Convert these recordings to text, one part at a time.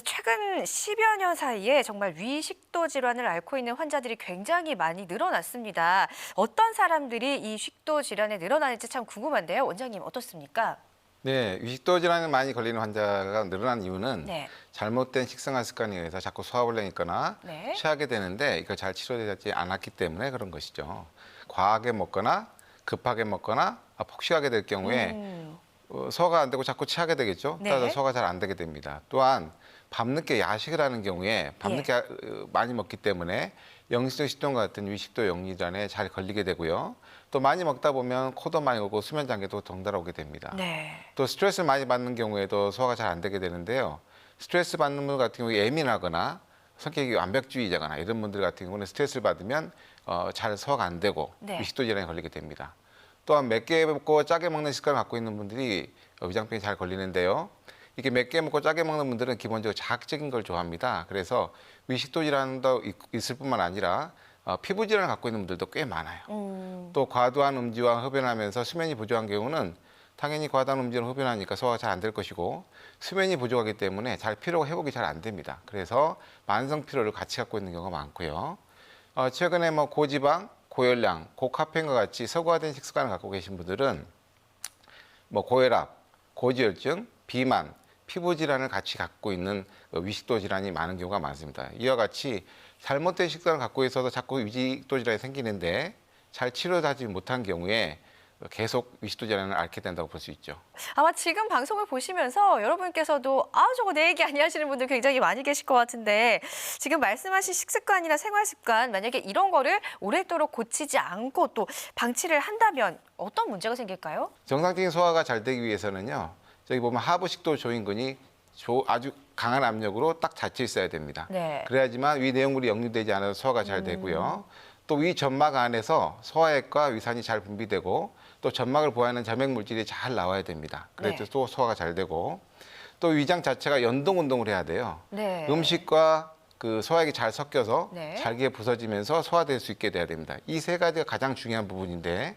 최근 10여 년 사이에 정말 위식도 질환을 앓고 있는 환자들이 굉장히 많이 늘어났습니다. 어떤 사람들이 이 식도 질환에 늘어나는지 참 궁금한데요. 원장님 어떻습니까? 네, 위식도 질환에 많이 걸리는 환자가 늘어난 이유는 네. 잘못된 식생활 습관에 의해서 자꾸 소화불량이 있거나 네. 취하게 되는데 이걸 잘 치료되지 않았기 때문에 그런 것이죠. 과하게 먹거나 급하게 먹거나 폭식하게 될 경우에 소화가 안 되고 자꾸 취하게 되겠죠. 네. 따라서 소화가 잘 안 되게 됩니다. 또한 밤늦게 야식을 하는 경우에 밤늦게 많이 먹기 때문에 영시증 식도염 같은 위식도 용리질환에 잘 걸리게 되고요. 또 많이 먹다 보면 코도 많이 오고 수면 장애도 덩달아 오게 됩니다. 네. 또 스트레스를 많이 받는 경우에도 소화가 잘 안 되게 되는데요. 스트레스 받는 분 같은 경우에 예민하거나 성격이 완벽주의자거나 이런 분들 같은 경우는 스트레스를 받으면 잘 소화가 안 되고 네. 위식도 질환에 걸리게 됩니다. 또한 맵게 먹고 짜게 먹는 습관을 갖고 있는 분들이 위장병에 잘 걸리는데요. 이게 맵게 먹고 짜게 먹는 분들은 기본적으로 자극적인 걸 좋아합니다. 그래서 위식도 질환도 있을 뿐만 아니라 피부 질환을 갖고 있는 분들도 꽤 많아요. 또 과도한 음주와 흡연하면서 수면이 부족한 경우는 당연히 과다한 음주를 흡연하니까 소화가 잘 안 될 것이고 수면이 부족하기 때문에 잘 피로가 회복이 잘 안 됩니다. 그래서 만성 피로를 같이 갖고 있는 경우가 많고요. 최근에 고지방, 고열량, 고카페인과 같이 서구화된 식습관을 갖고 계신 분들은 고혈압, 고지혈증, 비만, 피부 질환을 같이 갖고 있는 위식도 질환이 많은 경우가 많습니다. 이와 같이 잘못된 식습관을 갖고 있어서 자꾸 위식도 질환이 생기는데 잘 치료하지 못한 경우에 계속 위식도 질환을 앓게 된다고 볼 수 있죠. 아마 지금 방송을 보시면서 여러분께서도 저거 내 얘기 아니야 하시는 분들 굉장히 많이 계실 것 같은데 지금 말씀하신 식습관이나 생활습관 만약에 이런 거를 오랫도록 고치지 않고 또 방치를 한다면 어떤 문제가 생길까요? 정상적인 소화가 잘 되기 위해서는요. 저기 보면 하부식도 조인근이 아주 강한 압력으로 딱 닫혀 있어야 됩니다. 네. 그래야지만 위 내용물이 역류되지 않아서 소화가 잘 되고요. 또 위 점막 안에서 소화액과 위산이 잘 분비되고 또 점막을 보호하는 점액 물질이 잘 나와야 됩니다. 그래서 네. 또 소화가 잘 되고 또 위장 자체가 연동 운동을 해야 돼요. 네. 음식과 그 소화액이 잘 섞여서 네. 잘게 부서지면서 소화될 수 있게 돼야 됩니다. 이 세 가지가 가장 중요한 부분인데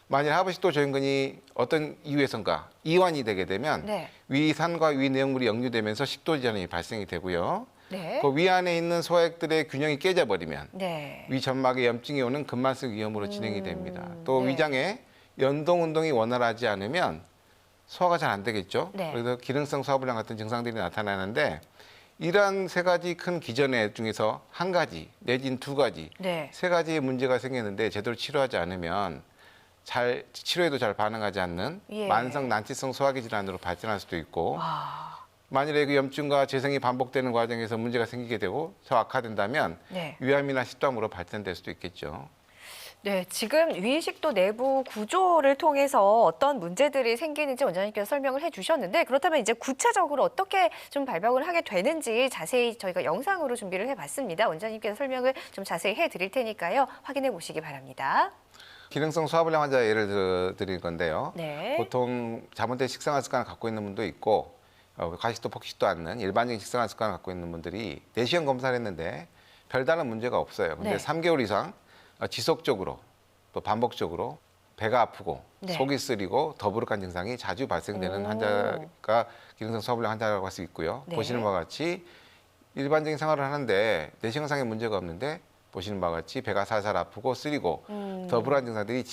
만일 하부식도 조인근이 어떤 이유에선가 이완이 되게 되면 네. 위산과 위 내용물이 역류되면서 식도 질환이 발생이 되고요. 네. 그 위 안에 있는 소화액들의 균형이 깨져버리면 네. 위 점막에 염증이 오는 급만성 위염으로 진행이 됩니다. 또 네. 위장에 연동 운동이 원활하지 않으면 소화가 잘 안 되겠죠. 네. 그래서 기능성 소화불량 같은 증상들이 나타나는데 이러한 세 가지 큰 기전의 중에서 한 가지 내지는 두 가지, 네. 세 가지의 문제가 생겼는데 제대로 치료하지 않으면 치료에도 잘 반응하지 않는 예. 만성 난치성 소화기 질환으로 발전할 수도 있고 아, 만일에 그 염증과 재생이 반복되는 과정에서 문제가 생기게 되고 더 악화된다면 네. 위암이나 식도암으로 발전될 수도 있겠죠. 네, 지금 위식도 내부 구조를 통해서 어떤 문제들이 생기는지 원장님께서 설명을 해주셨는데 그렇다면 이제 구체적으로 어떻게 좀 발병을 하게 되는지 자세히 저희가 영상으로 준비를 해봤습니다. 원장님께서 설명을 좀 자세히 해드릴 테니까요. 확인해 보시기 바랍니다. 기능성 소화불량 환자 예를 드릴 건데요. 네. 보통 잘못된 식생활 습관을 갖고 있는 분도 있고 가식도 폭식도 않는 일반적인 식생활 습관을 갖고 있는 분들이 내시경 검사를 했는데 별다른 문제가 없어요. 근데 네. 3개월 이상 지속적으로 또 반복적으로 배가 아프고 네. 속이 쓰리고 더부룩한 증상이 자주 발생되는 환자가 기능성 소화불량 환자라고 할 수 있고요. 네. 보시는 바와 같이 일반적인 생활을 하는데 내시경상에 문제가 없는데 보시는 바와 같이 배가 살살 아프고 쓰리고 더부룩한 증상들이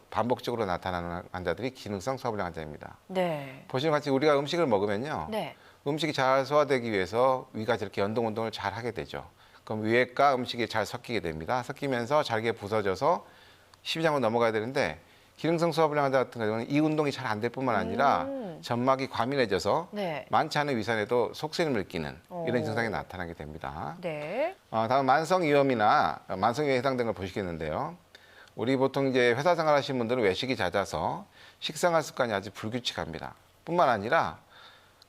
반복적으로 나타나는 환자들이 기능성 소화불량 환자입니다. 네. 보시는 것 같이 우리가 음식을 먹으면요. 네. 음식이 잘 소화되기 위해서 위가 저렇게 연동 운동을 잘 하게 되죠. 그럼 위액과 음식이 잘 섞이게 됩니다. 섞이면서 잘게 부서져서 십이장으로 넘어가야 되는데 기능성 소화불량 환자 같은 경우는 이 운동이 잘 안 될 뿐만 아니라 점막이 과민해져서 네. 많지 않은 위산에도 속쓰림을 끼는 이런 오. 증상이 나타나게 됩니다. 네. 다음 만성위염이나 만성위염에 해당되는 걸 보시겠는데요. 우리 보통 이제 회사 생활하시는 분들은 외식이 잦아서 식생활 습관이 아주 불규칙합니다. 뿐만 아니라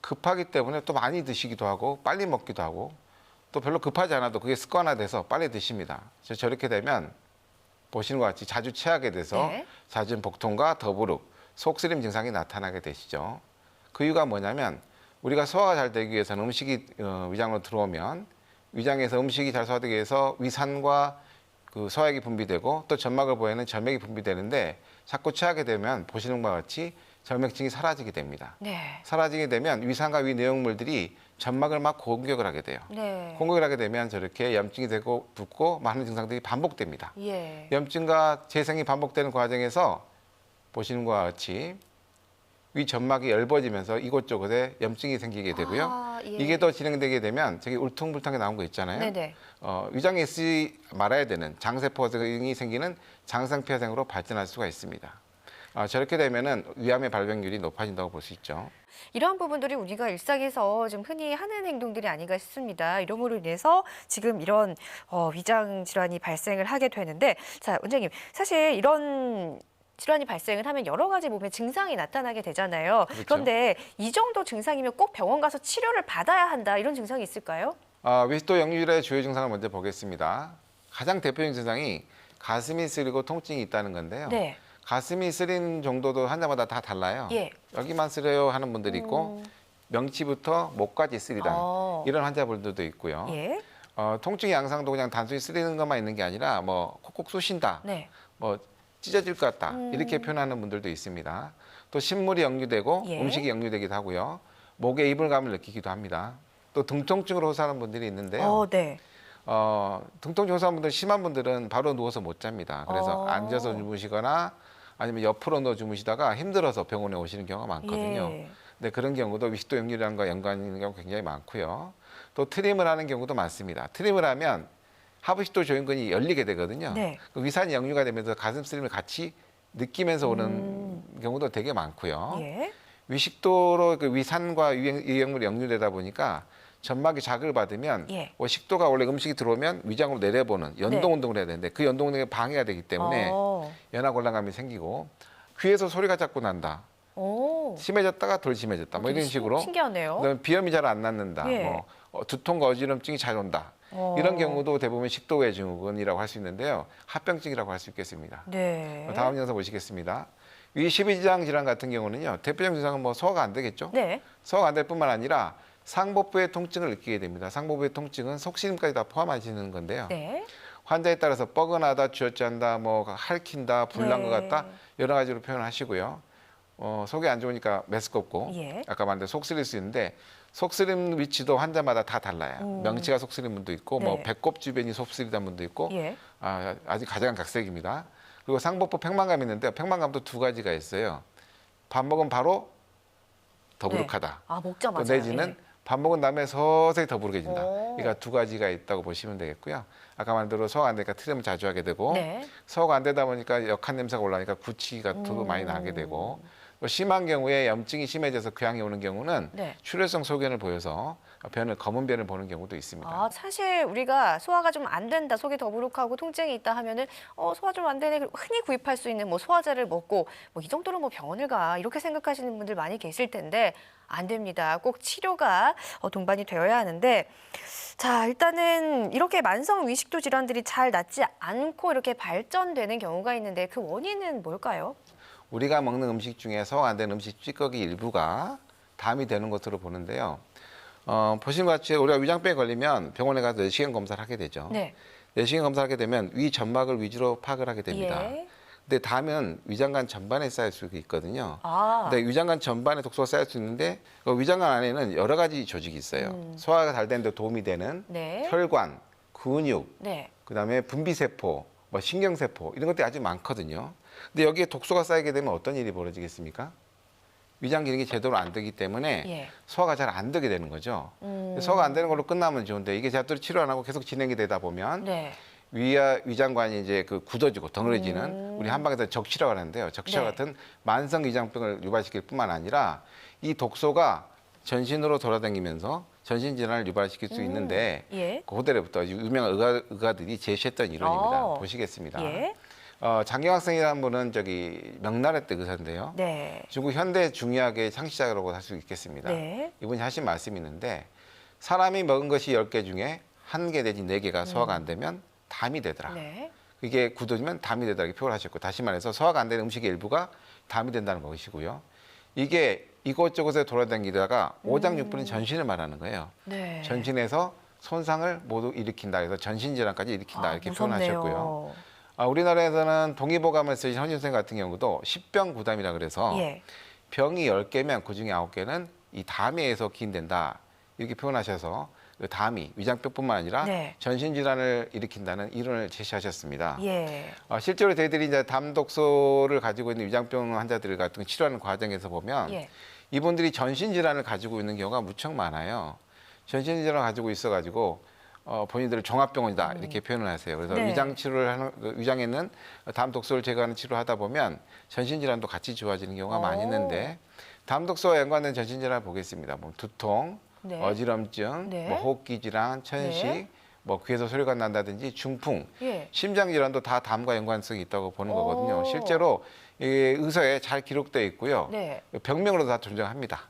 급하기 때문에 또 많이 드시기도 하고 빨리 먹기도 하고 또 별로 급하지 않아도 그게 습관화돼서 빨리 드십니다. 저렇게 되면 보시는 것 같이 자주 체하게 돼서 네. 잦은 복통과 더부룩, 속쓰림 증상이 나타나게 되시죠. 그 이유가 뭐냐면 우리가 소화가 잘 되기 위해서는 음식이 위장으로 들어오면 위장에서 음식이 잘 소화되기 위해서 위산과 그 소화액이 분비되고 또 점막을 보이는 점액이 분비되는데 자꾸 체하게 되면 보시는 바와 같이 점액층이 사라지게 됩니다. 네. 사라지게 되면 위산과 위 내용물들이 점막을 막 공격을 하게 돼요. 네. 공격을 하게 되면 저렇게 염증이 되고 붓고 많은 증상들이 반복됩니다. 예. 염증과 재생이 반복되는 과정에서 보시는 것과 같이 위 점막이 얇아지면서 이곳저곳에 염증이 생기게 되고요. 아, 예. 이게 더 진행되게 되면 저기 울퉁불퉁하게 나온 거 있잖아요. 네네. 위장에 있지 말아야 되는 장세포증이 생기는 장상폐생으로 발전할 수가 있습니다. 저렇게 되면은 위암의 발병률이 높아진다고 볼 수 있죠. 이러한 부분들이 우리가 일상에서 좀 흔히 하는 행동들이 아닌가 싶습니다. 이러므로 인해서 지금 이런 위장 질환이 발생을 하게 되는데, 자, 원장님, 사실 이런 질환이 발생을 하면 여러 가지 몸에 증상이 나타나게 되잖아요. 그렇죠. 그런데 이 정도 증상이면 꼭 병원 가서 치료를 받아야 한다, 이런 증상이 있을까요? 위식도 역류질의 주요 증상을 먼저 보겠습니다. 가장 대표적인 증상이 가슴이 쓰리고 통증이 있다는 건데요. 네. 가슴이 쓰린 정도도 환자마다 다 달라요. 예. 여기만 쓰려요 하는 분들이 있고 명치부터 목까지 쓰리다 이런 환자분들도 있고요. 예. 통증의 양상도 그냥 단순히 쓰리는 것만 있는 게 아니라 뭐 콕콕 쑤신다, 네. 뭐 찢어질 것 같다 이렇게 표현하는 분들도 있습니다. 또 신물이 역류되고 예. 음식이 역류되기도 하고요. 목에 이불감을 느끼기도 합니다. 또 등통증으로 호소하는 분들이 있는데요. 네. 등통증 호소하는 분들 심한 분들은 바로 누워서 못 잡니다. 그래서 앉아서 주무시거나 아니면 옆으로 누워 주무시다가 힘들어서 병원에 오시는 경우가 많거든요. 예. 근데 그런 경우도 위식도 역류량과 연관이 있는 경우 굉장히 많고요. 또 트림을 하는 경우도 많습니다. 트림을 하면 하부식도 조형근이 열리게 되거든요. 네. 그 위산이 역류가 되면서 가슴 쓰림을 같이 느끼면서 오는 경우도 되게 많고요. 예. 위식도로 그 위산과 유해물이 역류되다 보니까 점막이 자극을 받으면 예. 식도가 원래 음식이 들어오면 위장으로 내려보는 연동 운동을 해야 되는데 그 연동 운동이 방해가 되기 때문에 연화곤란감이 생기고 귀에서 소리가 자꾸 난다. 심해졌다가 덜 심해졌다. 뭐 이런 식으로. 신기하네요. 그다음에 비염이 잘 안 낫는다. 예. 뭐 두통과 어지럼증이 잘 온다. 이런 경우도 대부분 식도외 증후군이라고 할 수 있는데요. 합병증이라고 할 수 있겠습니다. 네. 다음 영상 보시겠습니다. 위 십이지장 질환 같은 경우는요. 대표적인 증상은 뭐 소화가 안 되겠죠. 네. 소화가 안 될 뿐만 아니라 상복부의 통증을 느끼게 됩니다. 상복부의 통증은 속시림까지 다 포함하시는 건데요. 네. 환자에 따라서 뻐근하다, 쥐어짠다, 뭐 핥힌다, 불난 것 같다 여러 가지로 표현하시고요. 속이 안 좋으니까 메스껍고 예. 아까 말한 대로 속 쓰릴 수 있는데 속 쓰림 위치도 환자마다 다 달라요. 명치가 속 쓰린 분도 있고 뭐 네. 배꼽 주변이 속 쓰리던 분도 있고 예. 아주 가정각색입니다. 그리고 상복부 팽만감이 있는데요. 팽만감도 두 가지가 있어요. 밥 먹으면 바로 더부룩하다. 아, 먹자마자. 또 내지는 밥 먹은 다음에 서서히 더부룩해진다. 오. 그러니까 두 가지가 있다고 보시면 되겠고요. 아까 말한 대로 소화가 안 되니까 트림을 자주 하게 되고 네. 소화가 안 되다 보니까 역한 냄새가 올라오니까 구취 같은 거 많이 나게 되고 또 심한 경우에 염증이 심해져서 궤양이 오는 경우는 네. 출혈성 소견을 보여서 검은 변을 보는 경우도 있습니다. 아, 사실 우리가 소화가 좀 안 된다, 속이 더부룩하고 통증이 있다 하면은 소화 좀 안 되네. 흔히 구입할 수 있는 뭐 소화제를 먹고 뭐 이 정도로 뭐 병원을 가 이렇게 생각하시는 분들 많이 계실 텐데 안 됩니다. 꼭 치료가 동반이 되어야 하는데 자, 일단은 이렇게 만성 위식도 질환들이 잘 낫지 않고 이렇게 발전되는 경우가 있는데 그 원인은 뭘까요? 우리가 먹는 음식 중에 소화가 안 되는 음식 찌꺼기 일부가 담이 되는 것으로 보는데요. 보시는 것 같이 우리가 위장병에 걸리면 병원에 가서 내시경 검사를 하게 되죠. 네. 내시경 검사를 하게 되면 위 점막을 위주로 파악을 하게 됩니다. 예. 근데 담은 위장관 전반에 쌓일 수 있거든요. 아. 근데 위장관 전반에 독소가 쌓일 수 있는데 그 위장관 안에는 여러 가지 조직이 있어요. 소화가 잘 되는 데 도움이 되는 네. 혈관, 근육, 네. 그다음에 분비세포, 뭐 신경세포 이런 것들이 아주 많거든요. 근데 여기에 독소가 쌓이게 되면 어떤 일이 벌어지겠습니까? 위장 기능이 제대로 안 되기 때문에 예. 소화가 잘 안 되게 되는 거죠. 소화가 안 되는 걸로 끝나면 좋은데 이게 제대로 치료 안 하고 계속 진행이 되다 보면 네. 위장관이 이제 그 굳어지고 덩어리지는 우리 한방에서 적치라고 하는데요. 적치와 네. 같은 만성 위장병을 유발시킬 뿐만 아니라 이 독소가 전신으로 돌아다니면서 전신 질환을 유발시킬 수 있는데 예. 그때부터 유명한 의가들이 제시했던 이론입니다. 보시겠습니다. 예. 장경학생이라는 분은 명나라 때 의사인데요. 네. 중국 현대 중의학의 창시자라고 할 수 있겠습니다. 네. 이분이 하신 말씀이 있는데 사람이 먹은 것이 10개 중에 1개 내지 4개가 소화가 안 되면 담이 되더라. 네. 이게 굳어지면 담이 되더라 이렇게 표현을 하셨고 다시 말해서 소화가 안 되는 음식의 일부가 담이 된다는 것이고요. 이게 이곳저곳에 돌아다니다가 오장육부는 전신을 말하는 거예요. 네. 전신에서 손상을 모두 일으킨다 해서 전신질환까지 일으킨다 이렇게 무섭네요. 표현하셨고요. 우리나라에서는 동의보감을 쓰신 헌신 선생 같은 경우도 십병구담이라 그래서 예. 병이 10개면 그중에 9개는 이 담에서 기인된다 이렇게 표현하셔서 그 담이 위장병뿐만 아니라 네. 전신 질환을 일으킨다는 이론을 제시하셨습니다. 예. 실제로 저희들이 이제 담 독소를 가지고 있는 위장병 환자들 같은 거 치료하는 과정에서 보면 예. 이분들이 전신 질환을 가지고 있는 경우가 무척 많아요. 전신 질환을 가지고 있어가지고 본인들을 종합병원이다 이렇게 표현을 하세요. 그래서 네. 위장 치료를 하는 위장에 있는 담 독소를 제거하는 치료하다 보면 전신 질환도 같이 좋아지는 경우가 많이 있는데 담 독소와 연관된 전신 질환을 보겠습니다. 뭐 두통, 네. 어지럼증, 네. 뭐 호흡기 질환, 천식, 네. 뭐 귀에서 소리가 난다든지 중풍, 예. 심장 질환도 다 담과 연관성이 있다고 보는 오. 거거든요. 실제로 이 의서에 잘 기록되어 있고요. 네. 병명으로 다 존재합니다.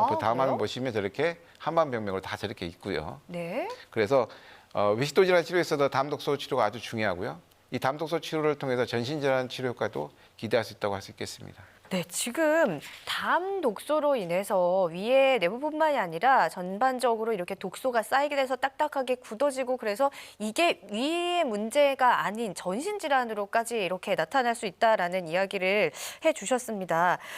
그 다음 화면 그래요? 보시면 저렇게 한반 병명으로 다 저렇게 있고요. 네. 그래서 위식도 질환 치료에서도 담 독소 치료가 아주 중요하고요. 이 담 독소 치료를 통해서 전신 질환 치료 효과도 기대할 수 있다고 할 수 있겠습니다. 네, 지금 담 독소로 인해서 위에 내부뿐만이 아니라 전반적으로 이렇게 독소가 쌓이게 돼서 딱딱하게 굳어지고 그래서 이게 위의 문제가 아닌 전신 질환으로까지 이렇게 나타날 수 있다라는 이야기를 해주셨습니다.